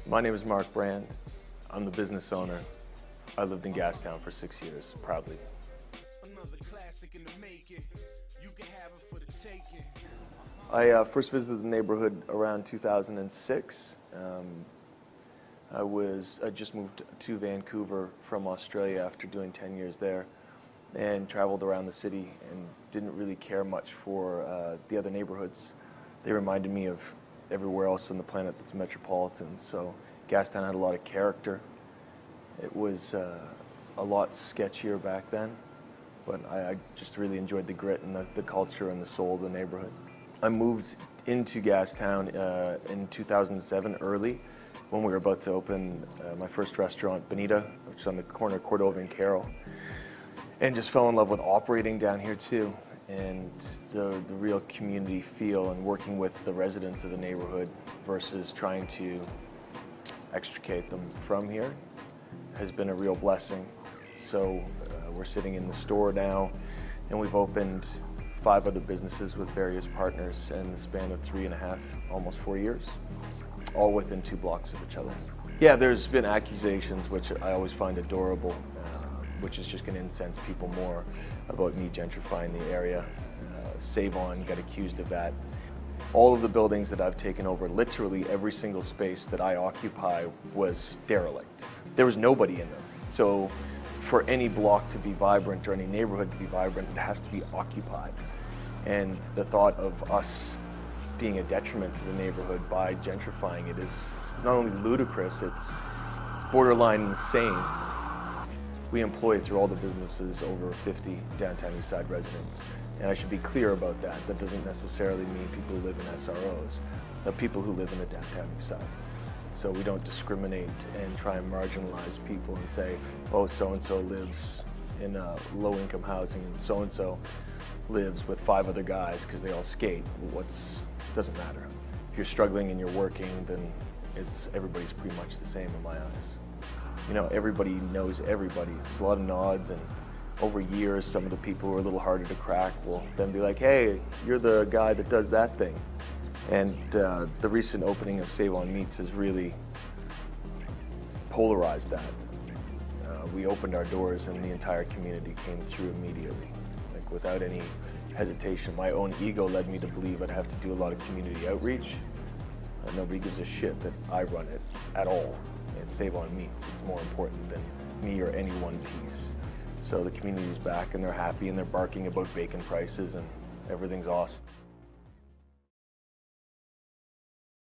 My name is Mark Brand. I'm the business owner. I lived in Gastown for 6 years, proudly. Another classic in the making. You can have it for the taking. I first visited the neighborhood around 2006. I just moved to Vancouver from Australia after doing 10 years there, and traveled around the city and didn't really care much for the other neighborhoods. They reminded me of everywhere else on the planet that's metropolitan. So Gastown had a lot of character. It was a lot sketchier back then, but I just really enjoyed the grit and the culture and the soul of the neighborhood. I moved into Gastown in 2007 early, when we were about to open my first restaurant, Bonita, which is on the corner of Cordova and Carroll, and just fell in love with operating down here too, and the real community feel and working with the residents of the neighborhood versus trying to extricate them from here has been a real blessing. So we're sitting in the store now, and we've opened 5 other businesses with various partners in the span of 3.5, almost 4 years, all within 2 blocks of each other. Yeah, there's been accusations, which I always find adorable, which is just going to incense people more about me gentrifying the area. Save-On got accused of that. All of the buildings that I've taken over, literally every single space that I occupy was derelict. There was nobody in them. So for any block to be vibrant or any neighborhood to be vibrant, it has to be occupied. And the thought of us being a detriment to the neighborhood by gentrifying it is not only ludicrous, it's borderline insane. We employ through all the businesses over 50 downtown Eastside residents. And I should be clear about that. That doesn't necessarily mean people who live in SROs, but people who live in the downtown Eastside. So we don't discriminate and try and marginalize people and say, oh, so-and-so lives in low-income housing and so-and-so lives with 5 other guys because they all skate. Doesn't matter. If you're struggling and you're working, then everybody's pretty much the same in my eyes. You know, everybody knows everybody. There's a lot of nods, and over years, some of the people who are a little harder to crack will then be like, hey, you're the guy that does that thing. And the recent opening of Save-On Meats has really polarized that. We opened our doors and the entire community came through immediately, like without any hesitation. My own ego led me to believe I'd have to do a lot of community outreach. Nobody gives a shit that I run it at all. And Save-On Meats, it's more important than me or any one piece. So the community's back and they're happy and they're barking about bacon prices and everything's awesome.